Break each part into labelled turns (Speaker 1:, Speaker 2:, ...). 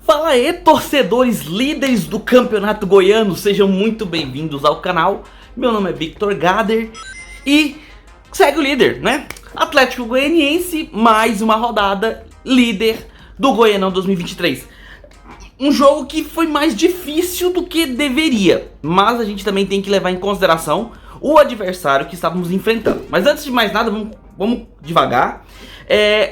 Speaker 1: Fala aí, torcedores líderes do Campeonato Goiano, sejam muito bem-vindos ao canal. Meu nome é Victor Gader e segue o líder, né? Atlético Goianiense, mais uma rodada, líder do Goianão 2023. Um jogo que foi mais difícil do que deveria, mas a gente também tem que levar em consideração o adversário que estávamos enfrentando. Mas antes de mais nada, vamos devagar.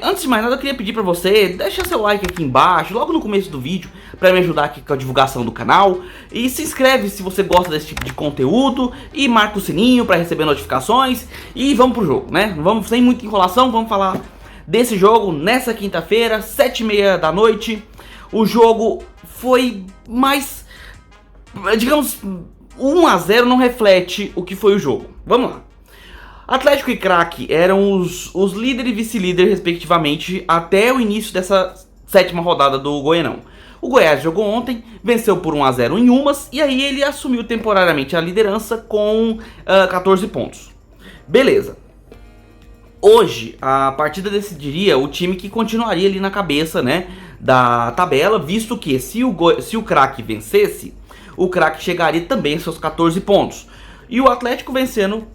Speaker 1: Antes de mais nada, eu queria pedir pra você deixar seu like aqui embaixo, logo no começo do vídeo, pra me ajudar aqui com a divulgação do canal. E se inscreve se você gosta desse tipo de conteúdo e marca o sininho pra receber notificações. E vamos pro jogo, né? Vamos sem muita enrolação, vamos falar desse jogo nessa quinta-feira, 7h30 da noite. O jogo foi mais, digamos, 1-0 não reflete o que foi o jogo. Vamos lá. Atlético e Craque eram os líder e vice-líder, respectivamente, até o início dessa sétima rodada do Goianão. O Goiás jogou ontem, venceu por 1-0 em Umas, e aí ele assumiu temporariamente a liderança com 14 pontos. Beleza. Hoje, a partida decidiria o time que continuaria ali na cabeça, né, da tabela, visto que se o Craque vencesse, o Craque chegaria também a seus 14 pontos. E o Atlético vencendo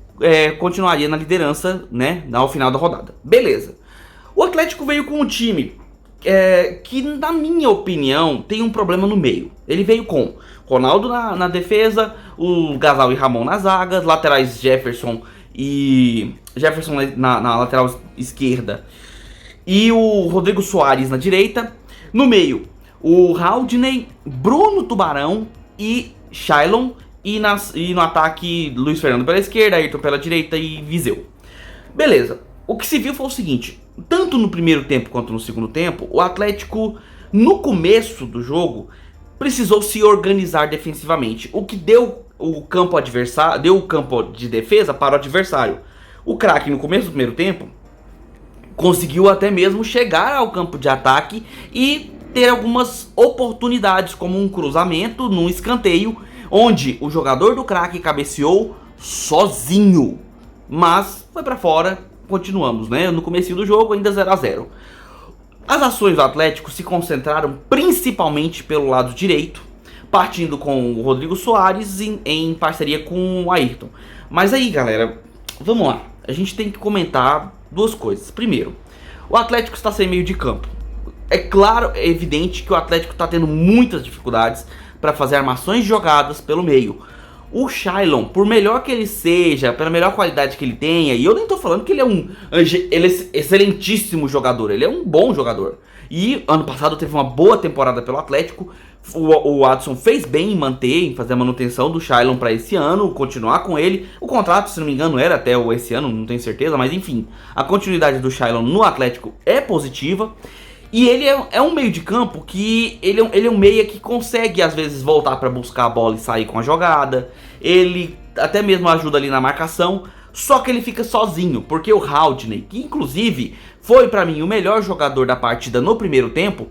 Speaker 1: continuaria na liderança, né, ao final da rodada. Beleza. O Atlético veio com um time que, na minha opinião, tem um problema no meio. Ele veio com Ronaldo na defesa, o Gasal e Ramon nas zagas, laterais Jefferson na lateral esquerda e o Rodrigo Soares na direita. No meio, o Haldney, Bruno Tubarão e Shailon. E no ataque, Luiz Fernando pela esquerda, Ayrton pela direita e Viseu. Beleza. O que se viu foi o seguinte: tanto no primeiro tempo quanto no segundo tempo, o Atlético, no começo do jogo, precisou se organizar defensivamente, o que deu o campo de defesa para o adversário. O Craque, no começo do primeiro tempo, conseguiu até mesmo chegar ao campo de ataque e ter algumas oportunidades, como um cruzamento num escanteio, onde o jogador do Craque cabeceou sozinho, mas foi pra fora. Continuamos, né? No comecinho do jogo ainda 0-0. As ações do Atlético se concentraram principalmente pelo lado direito, partindo com o Rodrigo Soares em parceria com o Ayrton. Mas aí, galera, vamos lá. A gente tem que comentar duas coisas. Primeiro, o Atlético está sem meio de campo. É claro, é evidente que o Atlético está tendo muitas dificuldades para fazer armações de jogadas pelo meio. O Shailon, por melhor que ele seja, pela melhor qualidade que ele tenha, e eu nem tô falando que ele é excelentíssimo jogador, ele é um bom jogador. E ano passado teve uma boa temporada pelo Atlético. O Adson fez bem em fazer a manutenção do Shailon para esse ano, continuar com ele. O contrato, se não me engano, era até esse ano, não tenho certeza, mas enfim, a continuidade do Shailon no Atlético é positiva. E ele é um meio de campo que ele é um meia que consegue às vezes voltar para buscar a bola e sair com a jogada. Ele até mesmo ajuda ali na marcação, só que ele fica sozinho, porque o Haldney, que inclusive foi para mim o melhor jogador da partida no primeiro tempo,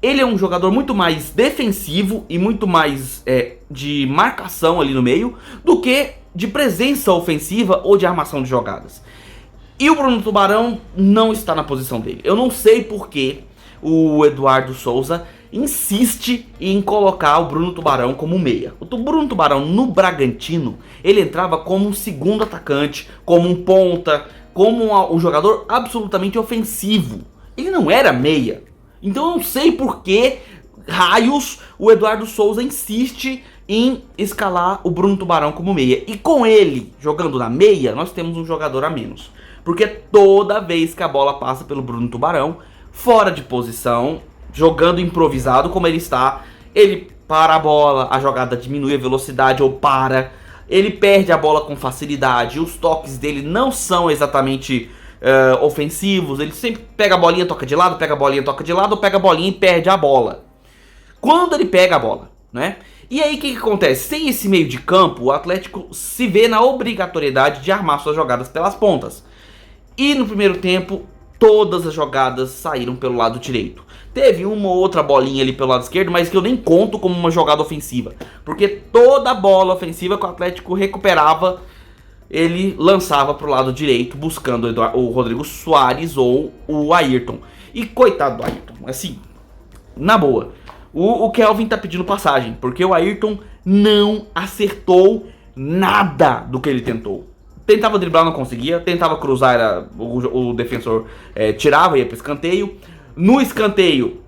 Speaker 1: ele é um jogador muito mais defensivo e muito mais de marcação ali no meio do que de presença ofensiva ou de armação de jogadas. E o Bruno Tubarão não está na posição dele. Eu não sei porquê o Eduardo Souza insiste em colocar o Bruno Tubarão como meia. O Bruno Tubarão no Bragantino, ele entrava como um segundo atacante, como um ponta, como um jogador absolutamente ofensivo. Ele não era meia. Então eu não sei por que raios o Eduardo Souza insiste em escalar o Bruno Tubarão como meia. E com ele jogando na meia, nós temos um jogador a menos. Porque toda vez que a bola passa pelo Bruno Tubarão, fora de posição, jogando improvisado como ele está, ele para a bola, a jogada diminui a velocidade ou para, ele perde a bola com facilidade, os toques dele não são exatamente ofensivos, ele sempre pega a bolinha, toca de lado, pega a bolinha, toca de lado, ou pega a bolinha e perde a bola. Quando ele pega a bola, né? E aí o que acontece? Sem esse meio de campo, o Atlético se vê na obrigatoriedade de armar suas jogadas pelas pontas. E no primeiro tempo, todas as jogadas saíram pelo lado direito. Teve uma ou outra bolinha ali pelo lado esquerdo, mas que eu nem conto como uma jogada ofensiva. Porque toda bola ofensiva que o Atlético recuperava, ele lançava pro lado direito, buscando o Rodrigo Soares ou o Ayrton. E coitado do Ayrton, assim, na boa. O Kelvin tá pedindo passagem, porque o Ayrton não acertou nada do que ele tentou. Tentava driblar, não conseguia. Tentava cruzar, o defensor tirava, ia pro escanteio. No escanteio,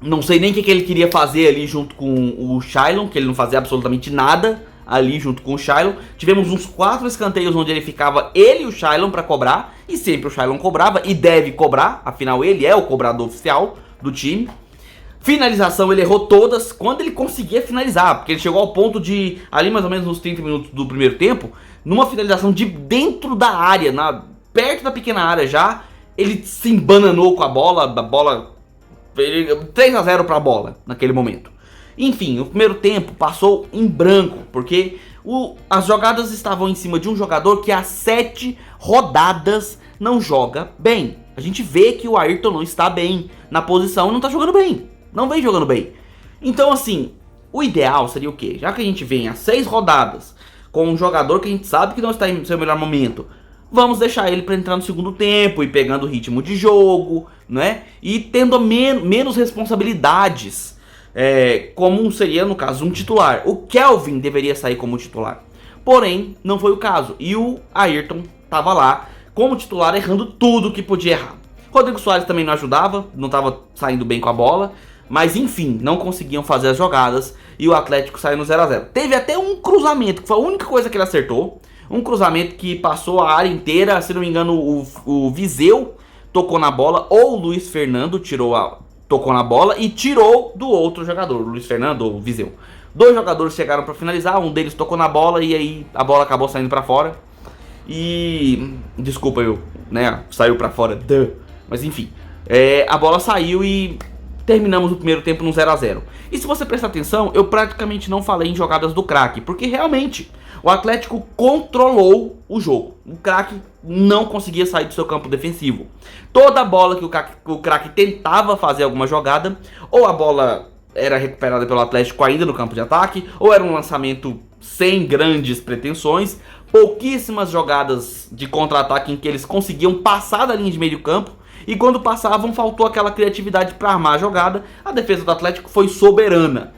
Speaker 1: não sei nem o que ele queria fazer ali junto com o Shailon, que ele não fazia absolutamente nada ali junto com o Shailon. Tivemos uns 4 escanteios onde ele ficava, ele e o Shailon, pra cobrar. E sempre o Shailon cobrava, e deve cobrar, afinal ele é o cobrador oficial do time. Finalização, ele errou todas quando ele conseguia finalizar, porque ele chegou ao ponto de, ali mais ou menos nos 30 minutos do primeiro tempo, numa finalização de dentro da área, perto da pequena área já, ele se embananou com a bola 3-0 pra bola naquele momento. Enfim, o primeiro tempo passou em branco, porque as jogadas estavam em cima de um jogador que há 7 rodadas não joga bem. A gente vê que o Ayrton não está bem na posição e não está jogando bem. Não vem jogando bem. Então, assim, o ideal seria o quê? Já que a gente vem há 6 rodadas com um jogador que a gente sabe que não está em seu melhor momento, vamos deixar ele para entrar no segundo tempo e pegando o ritmo de jogo, né? E tendo menos responsabilidades, como seria no caso um titular. O Kelvin deveria sair como titular, porém não foi o caso. E o Ayrton estava lá como titular, errando tudo que podia errar. Rodrigo Soares também não ajudava, não estava saindo bem com a bola. Mas enfim, não conseguiam fazer as jogadas e o Atlético saiu no 0-0. Teve até um cruzamento, que foi a única coisa que ele acertou. Um cruzamento que passou a área inteira, se não me engano o Viseu tocou na bola, ou o Luiz Fernando tocou na bola e tirou do outro jogador, o Luiz Fernando ou o Viseu. 2 jogadores chegaram para finalizar, um deles tocou na bola e aí a bola acabou saindo para fora. E... desculpa, saiu para fora, mas enfim, a bola saiu e... terminamos o primeiro tempo no 0-0. E se você prestar atenção, eu praticamente não falei em jogadas do craque, porque realmente o Atlético controlou o jogo. O craque não conseguia sair do seu campo defensivo. Toda bola que o craque tentava fazer alguma jogada, ou a bola era recuperada pelo Atlético ainda no campo de ataque, ou era um lançamento sem grandes pretensões. Pouquíssimas jogadas de contra-ataque em que eles conseguiam passar da linha de meio campo. E quando passavam, faltou aquela criatividade para armar a jogada. A defesa do Atlético foi soberana.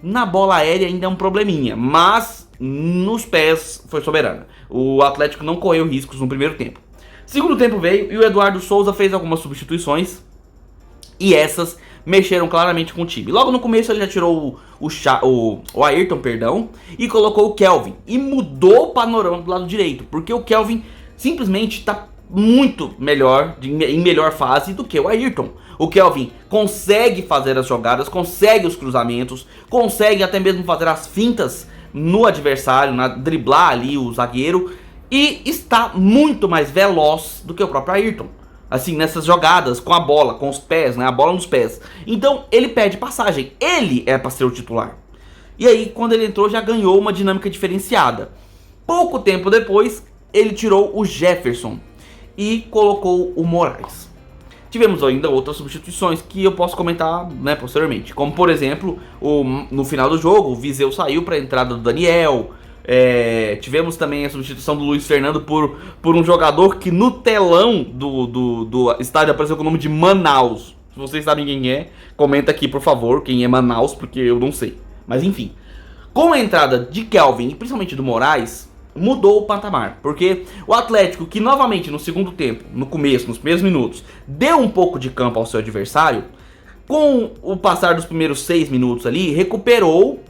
Speaker 1: Na bola aérea ainda é um probleminha, mas nos pés foi soberana. O Atlético não correu riscos no primeiro tempo. Segundo tempo veio e o Eduardo Souza fez algumas substituições. E essas mexeram claramente com o time. Logo no começo ele já tirou o Ayrton, e colocou o Kelvin. E mudou o panorama do lado direito, porque o Kelvin simplesmente está muito melhor, em melhor fase do que o Ayrton. O Kelvin consegue fazer as jogadas, consegue os cruzamentos, consegue até mesmo fazer as fintas no adversário, driblar ali o zagueiro, e está muito mais veloz do que o próprio Ayrton. Assim, nessas jogadas com a bola, com os pés, a bola nos pés. Então ele pede passagem, ele é para ser o titular. E aí quando ele entrou já ganhou uma dinâmica diferenciada. Pouco tempo depois ele tirou o Jefferson e colocou o Moraes. Tivemos ainda outras substituições que eu posso comentar posteriormente. Como por exemplo, no final do jogo, o Viseu saiu para a entrada do Daniel. Tivemos também a substituição do Luiz Fernando por um jogador que no telão do estádio apareceu com o nome de Manaus. Se vocês sabem quem é, comenta aqui por favor quem é Manaus, porque eu não sei. Mas enfim, com a entrada de Kelvin e principalmente do Moraes, mudou o patamar, porque o Atlético, que novamente no segundo tempo, no começo, nos primeiros minutos, deu um pouco de campo ao seu adversário, com o passar dos primeiros 6 minutos ali, recuperou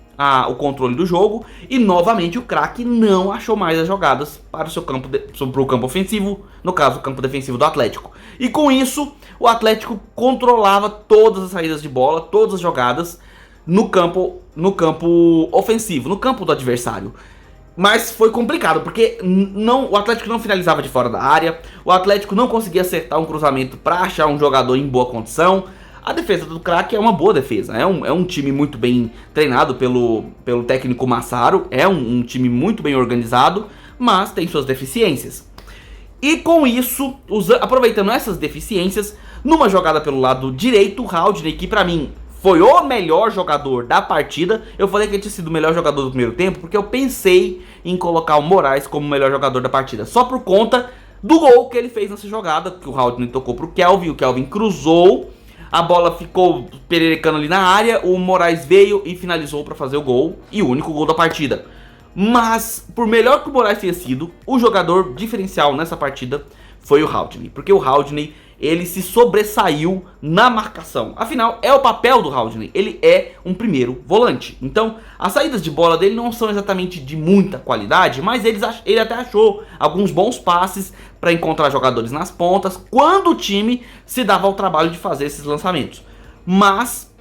Speaker 1: o controle do jogo e novamente o craque não achou mais as jogadas para o seu campo, para o campo ofensivo, no caso o campo defensivo do Atlético. E com isso, o Atlético controlava todas as saídas de bola, todas as jogadas no campo ofensivo, no campo do adversário. Mas foi complicado, porque o Atlético não finalizava de fora da área, o Atlético não conseguia acertar um cruzamento para achar um jogador em boa condição. A defesa do craque é uma boa defesa, é um time muito bem treinado pelo técnico Massaro, é um time muito bem organizado, mas tem suas deficiências. E com isso, aproveitando essas deficiências, numa jogada pelo lado direito, o Haldney, que pra mim foi o melhor jogador da partida. Eu falei que ele tinha sido o melhor jogador do primeiro tempo porque eu pensei em colocar o Moraes como o melhor jogador da partida, só por conta do gol que ele fez nessa jogada, que o Haldney tocou pro Kelvin, o Kelvin cruzou, a bola ficou pererecando ali na área, o Moraes veio e finalizou para fazer o gol, e o único gol da partida. Mas, por melhor que o Moraes tenha sido, o jogador diferencial nessa partida foi o Haldney, porque o Haldney, ele se sobressaiu na marcação. Afinal, é o papel do Haldney, ele é um primeiro volante. Então, as saídas de bola dele não são exatamente de muita qualidade, mas ele até achou alguns bons passes para encontrar jogadores nas pontas, quando o time se dava ao trabalho de fazer esses lançamentos. Mas,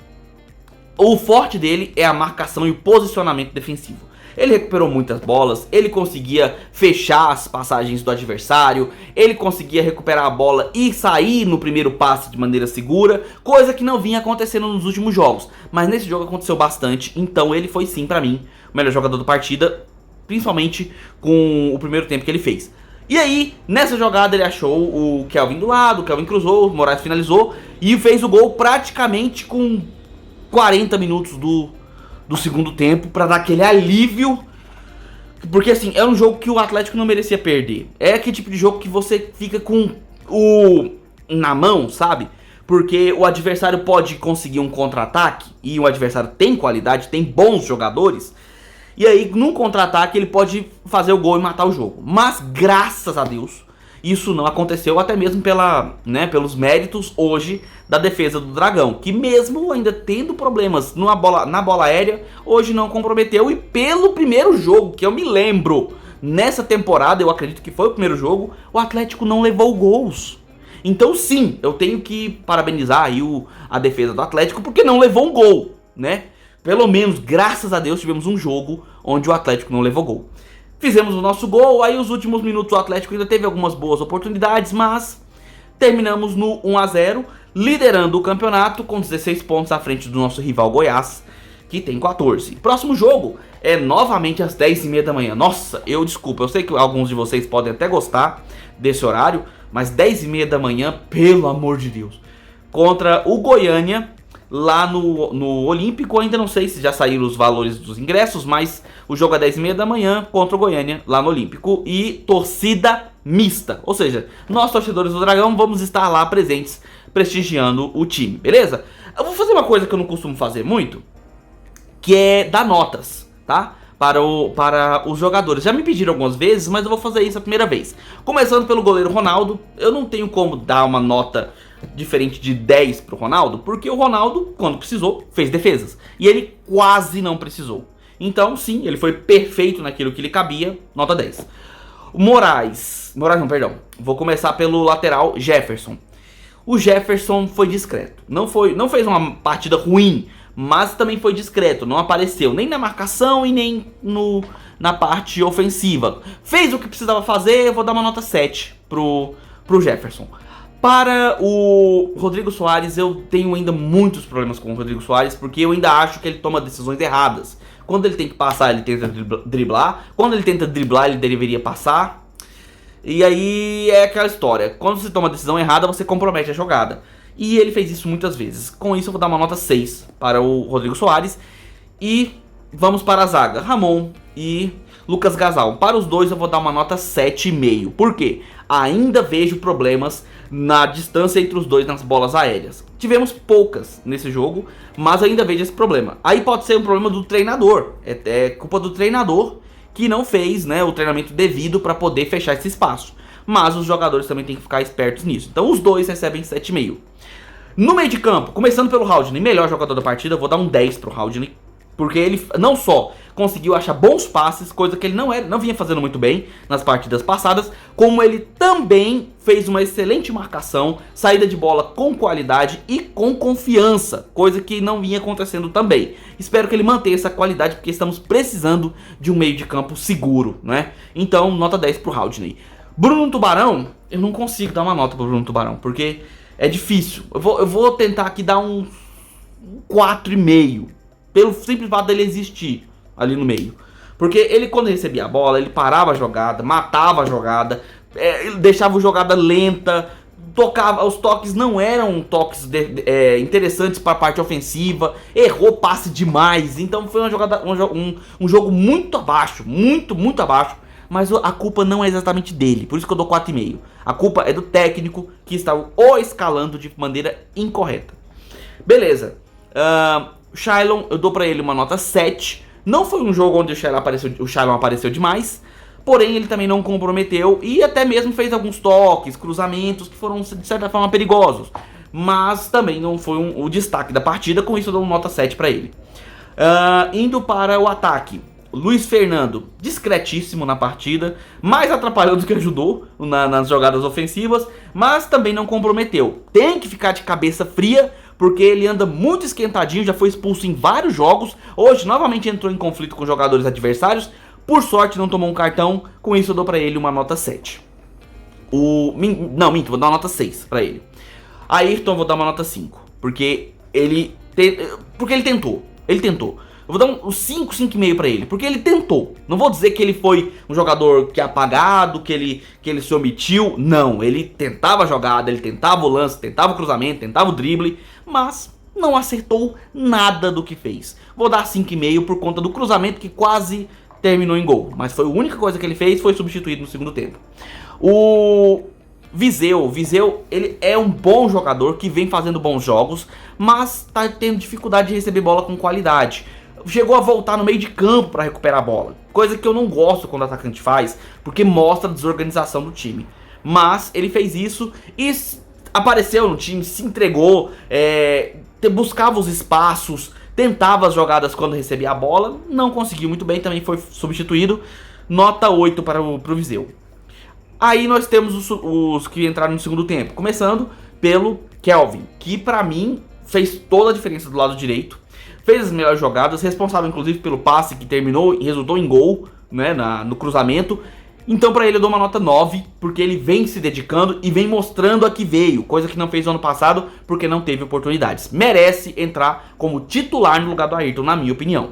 Speaker 1: o forte dele é a marcação e o posicionamento defensivo. Ele recuperou muitas bolas, ele conseguia fechar as passagens do adversário, ele conseguia recuperar a bola e sair no primeiro passe de maneira segura, coisa que não vinha acontecendo nos últimos jogos. Mas nesse jogo aconteceu bastante, então ele foi sim, pra mim, o melhor jogador da partida, principalmente com o primeiro tempo que ele fez. E aí, nessa jogada ele achou o Kelvin do lado, o Kelvin cruzou, o Moraes finalizou e fez o gol praticamente com 40 minutos do segundo tempo, pra dar aquele alívio. Porque assim, é um jogo que o Atlético não merecia perder. É aquele tipo de jogo que você fica com o na mão, sabe? Porque o adversário pode conseguir um contra-ataque, e o adversário tem qualidade, tem bons jogadores, e aí num contra-ataque ele pode fazer o gol e matar o jogo. Mas graças a Deus isso não aconteceu, até mesmo pelos méritos hoje da defesa do Dragão, que mesmo ainda tendo problemas na bola aérea, hoje não comprometeu. E pelo primeiro jogo que eu me lembro nessa temporada, eu acredito que foi o primeiro jogo, o Atlético não levou gols. Então sim, eu tenho que parabenizar aí a defesa do Atlético, porque não levou um gol, né? Pelo menos, graças a Deus, tivemos um jogo onde o Atlético não levou gol. Fizemos o nosso gol, aí os últimos minutos o Atlético ainda teve algumas boas oportunidades, mas terminamos no 1 a 0, liderando o campeonato com 16 pontos à frente do nosso rival Goiás, que tem 14. Próximo jogo é novamente às 10h30 da manhã. Nossa, eu sei que alguns de vocês podem até gostar desse horário, mas 10h30 da manhã, pelo amor de Deus. Contra o Goiânia, lá no Olímpico. Ainda não sei se já saíram os valores dos ingressos, mas o jogo é 10h30 da manhã contra o Goiânia, lá no Olímpico. E torcida mista, ou seja, nós torcedores do Dragão vamos estar lá presentes, prestigiando o time, beleza? Eu vou fazer uma coisa que eu não costumo fazer muito, que é dar notas, tá? Para os jogadores. Já me pediram algumas vezes, mas eu vou fazer isso a primeira vez. Começando pelo goleiro Ronaldo. Eu não tenho como dar uma nota diferente de 10 pro Ronaldo, porque o Ronaldo, quando precisou, fez defesas. E ele quase não precisou. Então, sim, ele foi perfeito naquilo que lhe cabia, nota 10. O Moraes não, perdão. Vou começar pelo lateral Jefferson. O Jefferson foi discreto. Não fez uma partida ruim, mas também foi discreto. Não apareceu nem na marcação e nem na parte ofensiva. Fez o que precisava fazer, eu vou dar uma nota 7 pro Jefferson. Para o Rodrigo Soares, eu tenho ainda muitos problemas com o Rodrigo Soares, porque eu ainda acho que ele toma decisões erradas. Quando ele tem que passar, ele tenta driblar. Quando ele tenta driblar, ele deveria passar. E aí é aquela história. Quando você toma a decisão errada, você compromete a jogada. E ele fez isso muitas vezes. Com isso, eu vou dar uma nota 6 para o Rodrigo Soares. E vamos para a zaga. Ramon e Lucas Gasal. Para os dois, eu vou dar uma nota 7,5. Por quê? Ainda vejo problemas na distância entre os dois nas bolas aéreas. Tivemos poucas nesse jogo, mas ainda vejo esse problema. Aí pode ser um problema do treinador. É culpa do treinador que não fez, né, o treinamento devido para poder fechar esse espaço. Mas os jogadores também têm que ficar espertos nisso. Então os dois recebem 7,5. No meio de campo, começando pelo Haldney, melhor jogador da partida, eu vou dar um 10 pro Haldney. Porque ele não só conseguiu achar bons passes, coisa que ele não vinha fazendo muito bem nas partidas passadas, como ele também fez uma excelente marcação, saída de bola com qualidade e com confiança, coisa que não vinha acontecendo também. Espero que ele mantenha essa qualidade, porque estamos precisando de um meio de campo seguro, né? Então, nota 10 pro Haldney. Bruno Tubarão, eu não consigo dar uma nota pro Bruno Tubarão, porque é difícil. Eu vou tentar aqui dar um 4,5. Pelo simples fato dele existir ali no meio. Porque ele, quando recebia a bola, ele parava a jogada, matava a jogada, ele deixava a jogada lenta, tocava, os toques não eram toques interessantes para a parte ofensiva, errou passe demais. Então foi um jogo muito abaixo, muito abaixo. Mas a culpa não é exatamente dele, por isso que eu dou 4,5. A culpa é do técnico que está o escalando de maneira incorreta. Beleza. O Shailon, eu dou pra ele uma nota 7. Não foi um jogo onde o Shailon apareceu demais, porém ele também não comprometeu e até mesmo fez alguns toques, cruzamentos que foram de certa forma perigosos. Mas também não foi o destaque da partida, com isso eu dou uma nota 7 pra ele. Indo para o ataque, Luiz Fernando, discretíssimo na partida, mais atrapalhou do que ajudou nas jogadas ofensivas, mas também não comprometeu. Tem que ficar de cabeça fria, porque ele anda muito esquentadinho, já foi expulso em vários jogos, hoje novamente entrou em conflito com jogadores adversários, por sorte não tomou um cartão, com isso eu dou pra ele uma nota 7. Não, minto, vou dar uma nota 6 pra ele. Ayrton eu vou dar uma nota 5, porque ele tentou. Ele tentou. Eu vou dar um 5, 5,5 pra ele, porque ele tentou. Não vou dizer que ele foi um jogador que é apagado, que ele se omitiu. Não, ele tentava a jogada, ele tentava o lance, tentava o cruzamento, tentava o drible, mas não acertou nada do que fez. Vou dar 5,5 por conta do cruzamento que quase terminou em gol, mas foi a única coisa que ele fez, foi substituído no segundo tempo. O Viseu, ele é um bom jogador que vem fazendo bons jogos, mas tá tendo dificuldade de receber bola com qualidade. Chegou a voltar no meio de campo para recuperar a bola, coisa que eu não gosto quando o atacante faz, porque mostra a desorganização do time. Mas ele fez isso e apareceu no time, se entregou, buscava os espaços, tentava as jogadas quando recebia a bola, não conseguiu muito bem, também foi substituído. Nota 8 para o Viseu. Aí nós temos os que entraram no segundo tempo, começando pelo Kelvin, que pra mim fez toda a diferença do lado direito. Fez as melhores jogadas, responsável inclusive pelo passe que terminou e resultou em gol, né, no cruzamento. Então pra ele eu dou uma nota 9, porque ele vem se dedicando e vem mostrando a que veio, coisa que não fez no ano passado, porque não teve oportunidades. Merece entrar como titular no lugar do Ayrton, na minha opinião.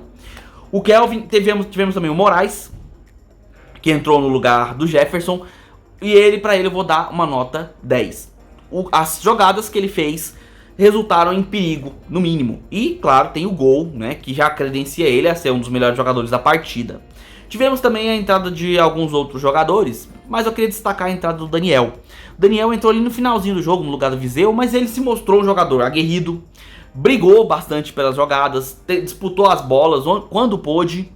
Speaker 1: O Kelvin, tivemos também o Moraes, que entrou no lugar do Jefferson, e pra ele eu vou dar uma nota 10. As jogadas que ele fez resultaram em perigo, no mínimo. E, claro, tem o gol, né, que já credencia ele a ser um dos melhores jogadores da partida. Tivemos também a entrada de alguns outros jogadores, mas eu queria destacar a entrada do Daniel. O Daniel entrou ali no finalzinho do jogo, no lugar do Viseu, mas ele se mostrou um jogador aguerrido, brigou bastante pelas jogadas, disputou as bolas quando pôde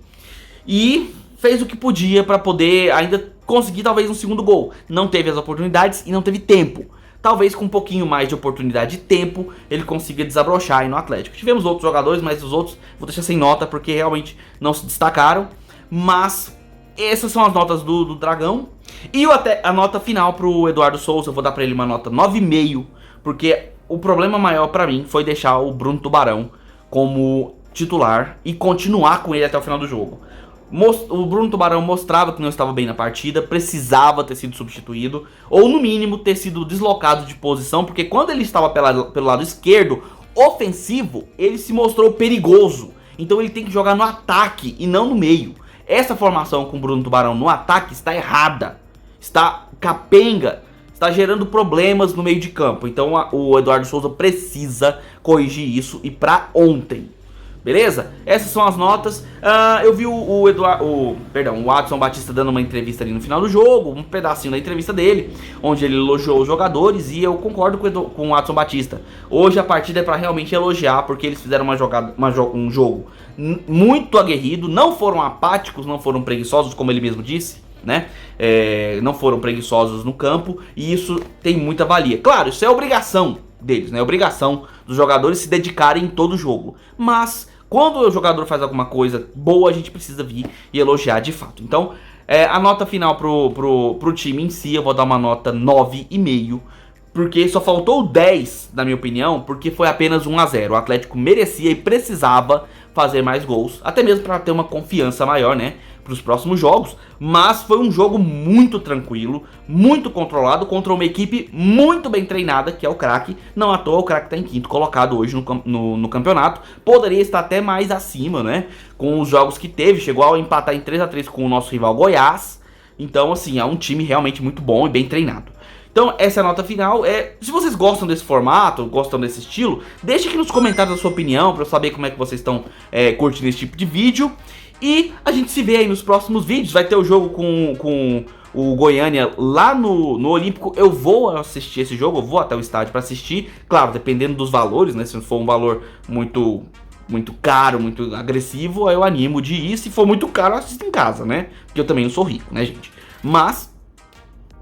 Speaker 1: e fez o que podia para poder ainda conseguir talvez um segundo gol. Não teve as oportunidades e não teve tempo. Talvez com um pouquinho mais de oportunidade e tempo ele consiga desabrochar aí no Atlético. Tivemos outros jogadores, mas os outros vou deixar sem nota porque realmente não se destacaram. Mas essas são as notas do Dragão. E a nota final pro Eduardo Souza, eu vou dar pra ele uma nota 9,5. Porque o problema maior pra mim foi deixar o Bruno Tubarão como titular e continuar com ele até o final do jogo. O Bruno Tubarão mostrava que não estava bem na partida, precisava ter sido substituído, ou no mínimo ter sido deslocado de posição, porque quando ele estava pelo lado esquerdo, ofensivo, ele se mostrou perigoso. Então ele tem que jogar no ataque e não no meio. Essa formação com o Bruno Tubarão no ataque está errada, está capenga, está gerando problemas no meio de campo. Então o Eduardo Souza precisa corrigir isso e para ontem. Beleza? Essas são as notas. Eu vi o Adson Batista dando uma entrevista ali no final do jogo, um pedacinho da entrevista dele, onde ele elogiou os jogadores e eu concordo com o Adson Batista. Hoje a partida é para realmente elogiar, porque eles fizeram um jogo muito aguerrido, não foram apáticos, não foram preguiçosos, como ele mesmo disse, né? Não foram preguiçosos no campo e isso tem muita valia. Claro, isso é obrigação deles, né? É obrigação dos jogadores se dedicarem em todo jogo. Mas quando o jogador faz alguma coisa boa, a gente precisa vir e elogiar de fato. Então, a nota final pro time em si, eu vou dar uma nota 9,5. Porque só faltou 10, na minha opinião, porque foi apenas 1-0. O Atlético merecia e precisava fazer mais gols, até mesmo para ter uma confiança maior, né, para os próximos jogos. Mas foi um jogo muito tranquilo, muito controlado, contra uma equipe muito bem treinada, que é o Craque. Não à toa o Craque está em quinto colocado hoje no campeonato. Poderia estar até mais acima, né, com os jogos que teve. Chegou a empatar em 3-3 com o nosso rival Goiás. Então, assim, é um time realmente muito bom e bem treinado. Então essa é a nota final. Se vocês gostam desse formato, gostam desse estilo, deixe aqui nos comentários a sua opinião, para eu saber como é que vocês estão curtindo esse tipo de vídeo. E a gente se vê aí nos próximos vídeos. Vai ter o jogo com o Goiânia lá no Olímpico, eu vou assistir esse jogo, eu vou até o estádio para assistir, claro, dependendo dos valores, né, se for um valor muito caro, muito agressivo, aí eu animo de ir. Se for muito caro, eu assisto em casa, né? Porque eu também não sou rico, né, gente? Mas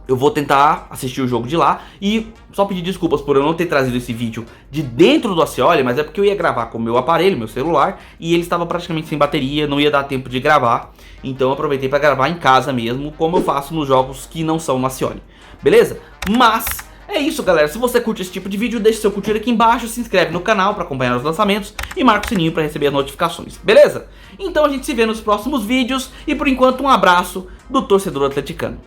Speaker 1: eu vou tentar assistir o jogo de lá. E só pedir desculpas por eu não ter trazido esse vídeo de dentro do Acioli, mas é porque eu ia gravar com o meu aparelho, meu celular, e ele estava praticamente sem bateria, não ia dar tempo de gravar. Então eu aproveitei para gravar em casa mesmo, como eu faço nos jogos que não são no Acioli. Beleza? Mas é isso, galera. Se você curte esse tipo de vídeo, deixe seu curtir aqui embaixo, se inscreve no canal para acompanhar os lançamentos e marca o sininho para receber as notificações, beleza? Então a gente se vê nos próximos vídeos e por enquanto um abraço do torcedor atleticano.